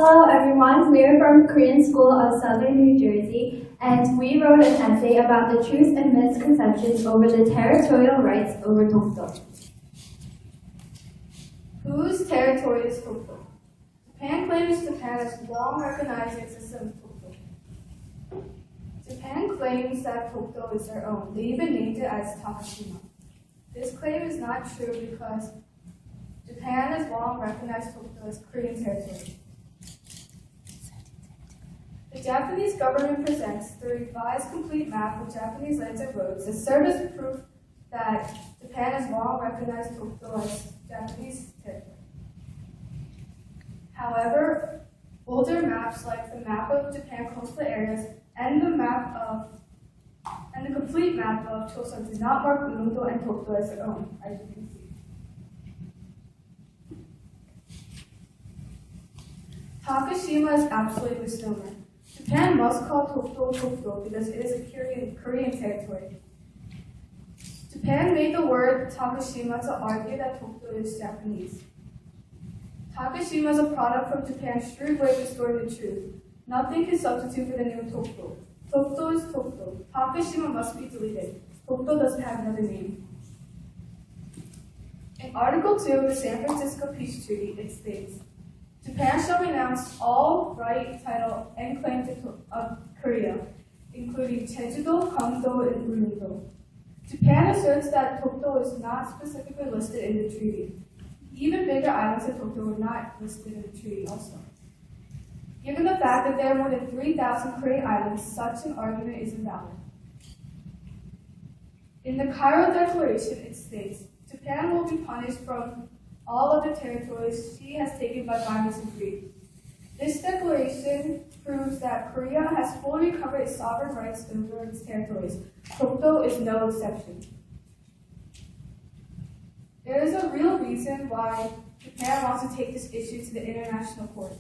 Hello everyone, we are from Korean School of Southern New Jersey, and we wrote an essay about the truths and misconceptions over the territorial rights over Dokdo. Whose territory is Dokdo? Japan claims Japan has long recognized the existence of Dokdo. Japan claims that Dokdo is their own. They even named it as Takashima. This claim is not true because Japan has long recognized Dokdo as Korean territory. The Japanese government presents the revised complete map of Japanese lands and roads as serve as proof that Japan has long recognized Dokdo as Japanese territory. However, older maps like the map of Japan coastal areas and the complete map of Chosun did not mark Ulleungdo and Dokdo as their own, as you can see. Takashima is absolutely a misnomer. Japan must call Dokdo Dokdo because it is a Korean territory. Japan made the word Takashima to argue that Dokdo is Japanese. Takashima is a product from Japan's shrewd way of distorting the truth. Nothing can substitute for the name Dokdo. Dokdo is Dokdo. Takashima must be deleted. Dokdo doesn't have another name. In Article 2 of the San Francisco Peace Treaty, it states, Japan shall renounce all right, title, and claim of Korea, including Jeju-do, Gwangdo, and Ulleungdo. Japan asserts that Dokdo is not specifically listed in the treaty. Even bigger islands of Dokdo were not listed in the treaty also. Given the fact that there are more than 3,000 Korean islands, such an argument is invalid. In the Cairo Declaration, it states, Japan will be punished from all of the territories she has taken by violence and greed. This declaration proves that Korea has fully recovered its sovereign rights over its territories. Dokdo is no exception. There is a real reason why Japan wants to take this issue to the international court.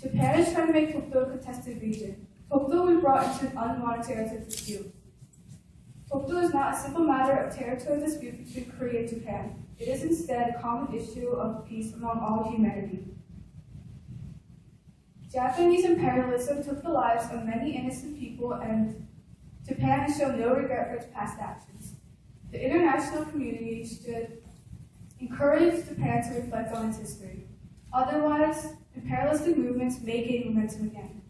Japan is trying to make Dokdo a contested region. Dokdo will be brought into an unwanted territorial dispute. Dokdo is not a simple matter of territorial dispute between Korea and Japan. It is instead a common issue of peace among all humanity. Japanese imperialism took the lives of many innocent people, and Japan has shown no regret for its past actions. The international community should encourage Japan to reflect on its history. Otherwise, imperialistic movements may gain momentum again.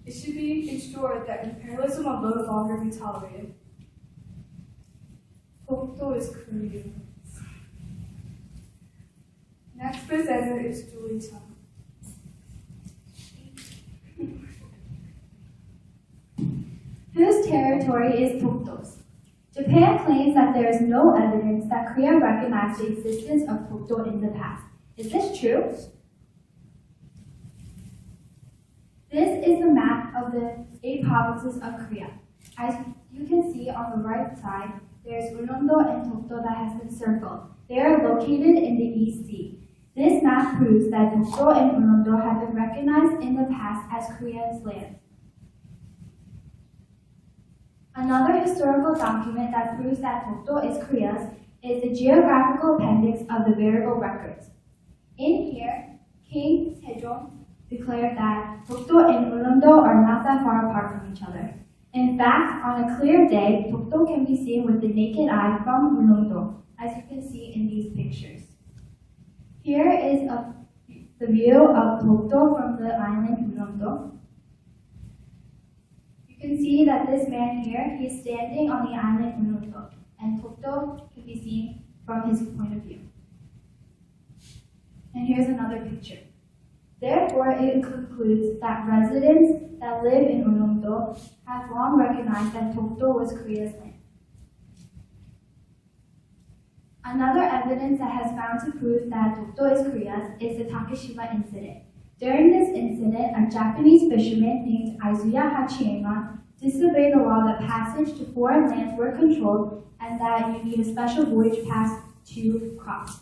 It should be ensured that imperialism will no longer be tolerated. Dokdo is Korean. Next presenter is Julie Chung. Whose territory is Dokdo's? Japan claims that there is no evidence that Korea recognized the existence of Dokdo in the past. Is this true? This is a map of the 8 provinces of Korea. As you can see on the right side, there's Ulleungdo and Dokdo that has been circled. They are located in the East Sea. This map proves that Dokdo and Ulleungdo have been recognized in the past as Korea's land. Another historical document that proves that Dokdo is Korea's is the geographical appendix of the burial records. In here, King Sejong declared that Dokdo and Ulleungdo are not that far apart from each other. In fact, on a clear day, Dokdo can be seen with the naked eye from Ulleungdo, as you can see in these pictures. Here is the view of Dokdo from the island Ulleungdo. You can see that this man here, he is standing on the island Ulleungdo, and Dokdo can be seen from his point of view. And here's another picture. Therefore, it concludes that residents that live in Ulleungdo have long recognized that Dokdo was Korea's land. Another evidence that has found to prove that Dokdo is Korea's is the Takashima incident. During this incident, a Japanese fisherman named Aizuya Hachiyama disobeyed the law that passage to foreign lands were controlled and that you need a special voyage pass to cross.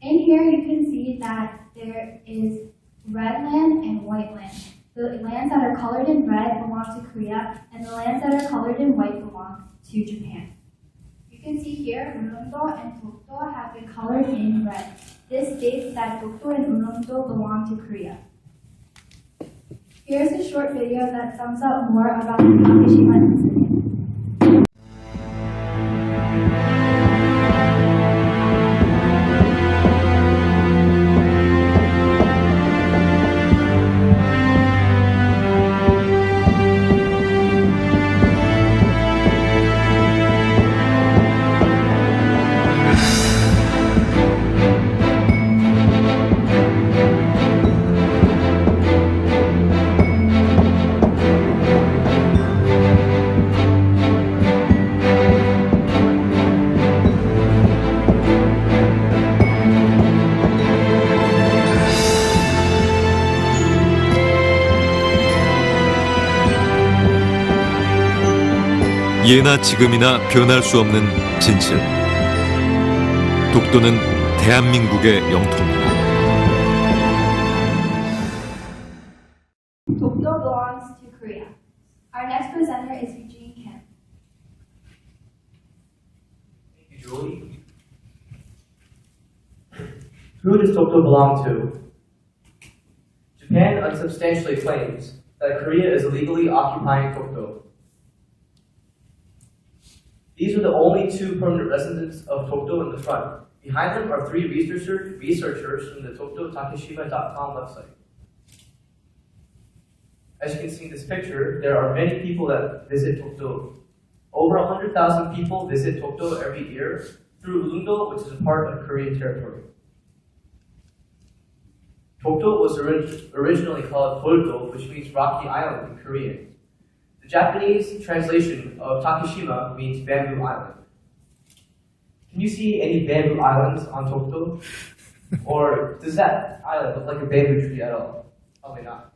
In here, you can see that there is red land and white land. The lands that are colored in red belong to Korea, and the lands that are colored in white belong to Japan. You can see here, Ulleungdo and Dokdo have been colored in red. This states that Dokdo and Ulleungdo belong to Korea. Here's a short video that sums up more about the Takeshima incident. 예나 지금이나 변할 수 없는 진실. 독도는 대한민국의 영토입니다. Dokdo belongs to Korea. Our next presenter is Eugene Kim. Thank you, Julie. Who does Dokdo belong to? Japan unsubstantially claims that Korea is illegally occupying Dokdo. These are the only two permanent residents of Dokdo in the front. Behind them are three researchers from the TokdoTakeshima.com website. As you can see in this picture, there are many people that visit Dokdo. Over 100,000 people visit Dokdo every year through Ulleungdo, which is a part of Korean territory. Dokdo was originally called Doldo, which means rocky island in Korean. The Japanese translation of Takeshima means bamboo island. Can you see any bamboo islands on Dokdo? Or does that island look like a bamboo tree at all? Probably not.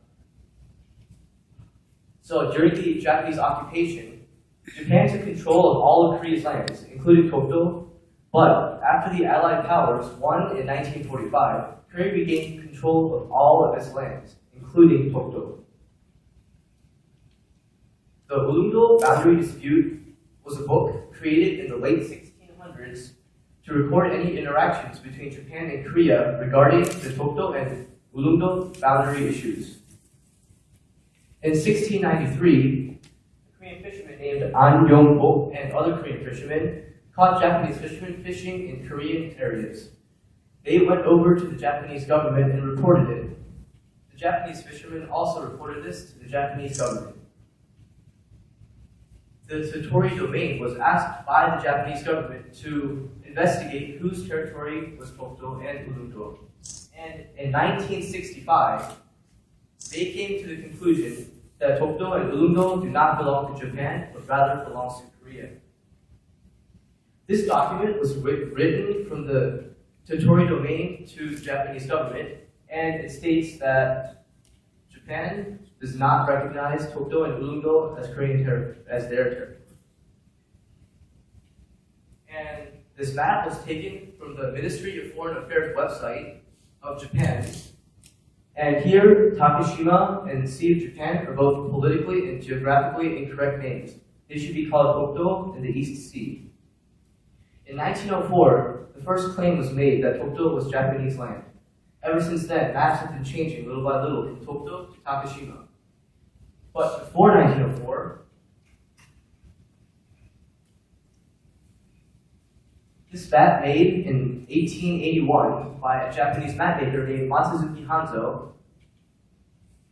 So during the Japanese occupation, Japan took control of all of Korea's lands, including Dokdo, but after the Allied powers won in 1945, Korea regained control of all of its lands, including Dokdo. The Ulleungdo Boundary Dispute was a book created in the late 1600s to record any interactions between Japan and Korea regarding the Dokdo and Ulleungdo boundary issues. In 1693, a Korean fisherman named An Yong-bok and other Korean fishermen caught Japanese fishermen fishing in Korean areas. They went over to the Japanese government and reported it. The Japanese fishermen also reported this to the Japanese government. The territory domain was asked by the Japanese government to investigate whose territory was Dokdo and Ulleungdo. And in 1965, they came to the conclusion that Dokdo and Ulleungdo do not belong to Japan, but rather belongs to Korea. This document was written from the territory domain to the Japanese government, and it states that Japan does not recognize Dokdo and Ulleungdo as as their territory. And this map was taken from the Ministry of Foreign Affairs website of Japan. And here, Takeshima and Sea of Japan are both politically and geographically incorrect names. They should be called Dokdo and the East Sea. In 1904, the first claim was made that Dokdo was Japanese land. Ever since then, maps have been changing little by little from Dokdo to Takeshima. But before 1904, this map made in 1881 by a Japanese mapmaker named Matsuzuki Hanzo.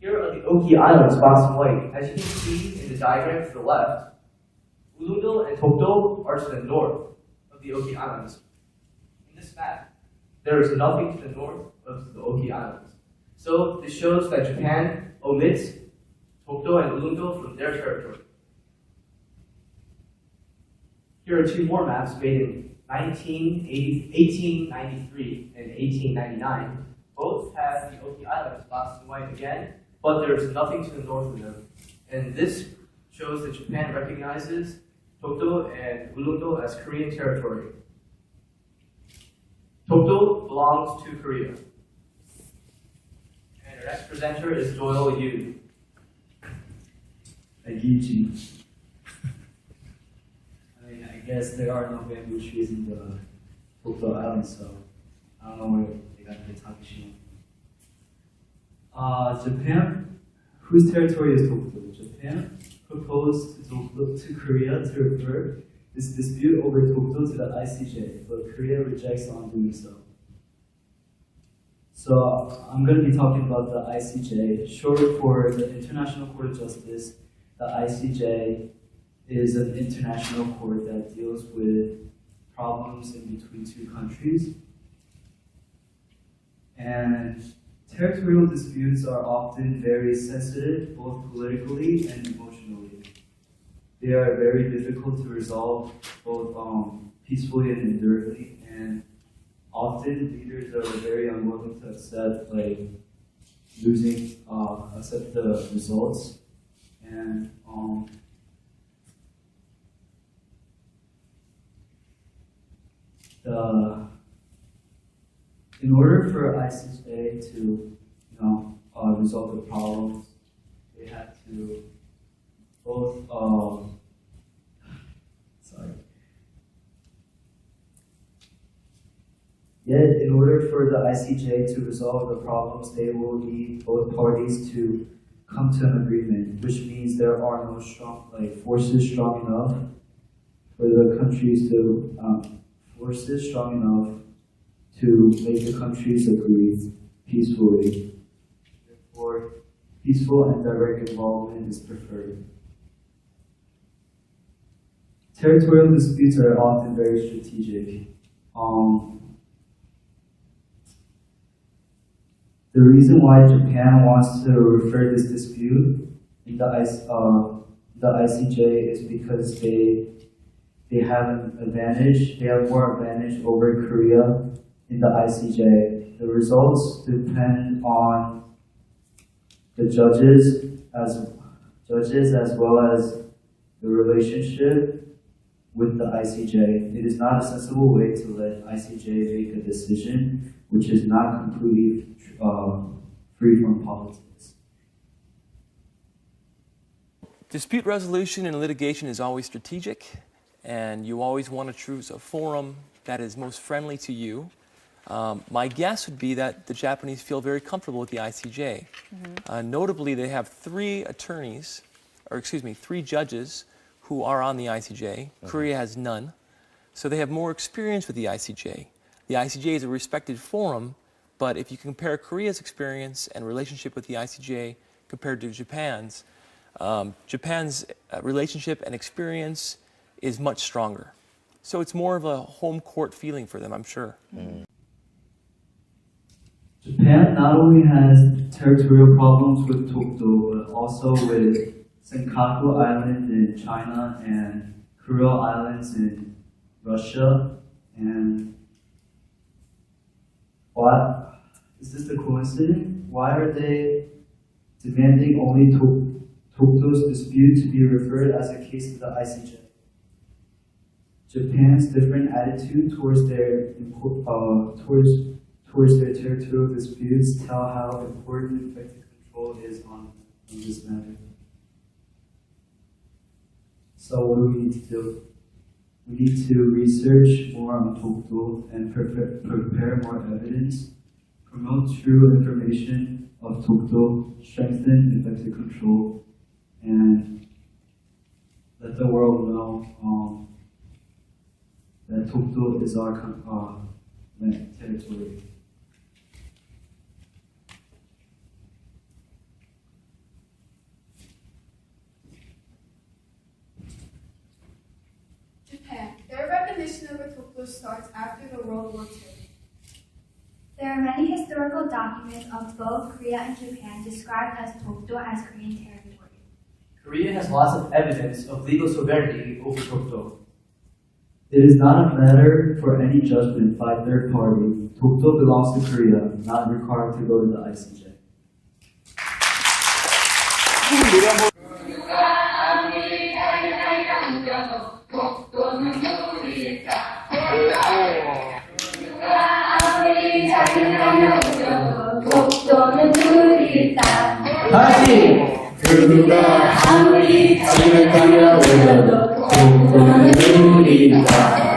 Here are the Oki Islands boxed in white. As you can see in the diagram to the left, Ulleungdo and Dokdo are to the north of the Oki Islands. In this map, there is nothing to the north of the Oki Islands. So this shows that Japan omits Dokdo and Ulleungdo from their territory. Here are two more maps made in 1893 and 1899. Both have the Oki Islands boxed in white again, but there's nothing to the north of them. And this shows that Japan recognizes Dokdo and Ulleungdo as Korean territory. Dokdo belongs to Korea. And our next presenter is Doyle Yu. Thank you, Chief. I guess there are no bamboo trees in the Dokdo Island, so I don't know where they got the Takeshima. Japan, whose territory is Dokdo? Japan proposed to Dokdo to Korea to refer this dispute over Dokdo to the ICJ, but Korea rejects on doing so. So I'm going to be talking about the ICJ, short for the International Court of Justice. The ICJ is an international court that deals with problems in between two countries. And territorial disputes are often very sensitive, both politically and emotionally. They are very difficult to resolve, both peacefully and enduringly, and often leaders are very unwilling to accept accept the results. And in order for ICJ to resolve the problems, they have to both Yet, in order for the ICJ to resolve the problems, they will need both parties to come to an agreement, which means there are no forces strong enough for the countries to make the countries agree peacefully. Therefore, peaceful and direct involvement is preferred. Territorial disputes are often very strategic. The reason why Japan wants to refer this dispute in the ICJ is because they have an advantage. They have more advantage over Korea in the ICJ. The results depend on the judges as well as the relationship with the ICJ. It is not a sensible way to let ICJ make a decision which is not completely free from politics. Dispute resolution and litigation is always strategic, and you always want to choose a forum that is most friendly to you. My guess would be that the Japanese feel very comfortable with the ICJ. Notably, they have three judges who are on the ICJ. Korea has none. So they have more experience with the ICJ. The ICJ is a respected forum, but if you compare Korea's experience and relationship with the ICJ compared to Japan's relationship and experience is much stronger. So it's more of a home court feeling for them, I'm sure. Japan not only has territorial problems with Dokdo, but also with Senkaku Island in China and Kuril Islands in Russia. And what is this a coincidence? Why are they demanding only Dokdo's dispute to be referred as a case to the ICJ? Japan's different attitude towards their territorial disputes tell how important effective control is on this matter. So what do we need to do? We need to research more on Dokdo and prepare more evidence, promote true information of Dokdo, strengthen effective control, and let the world know that Dokdo is our territory. Japan. Their recognition of Dokdo starts after the World War II. There are many historical documents of both Korea and Japan described as Dokdo as Korean territory. Korea has lots of evidence of legal sovereignty over Dokdo. It is not a matter for any judgment by third party. Dokdo belongs to Korea, not required to go to the ICJ. 다시 누가 아무리 지긋하며 울려도 독도는 우리 땅.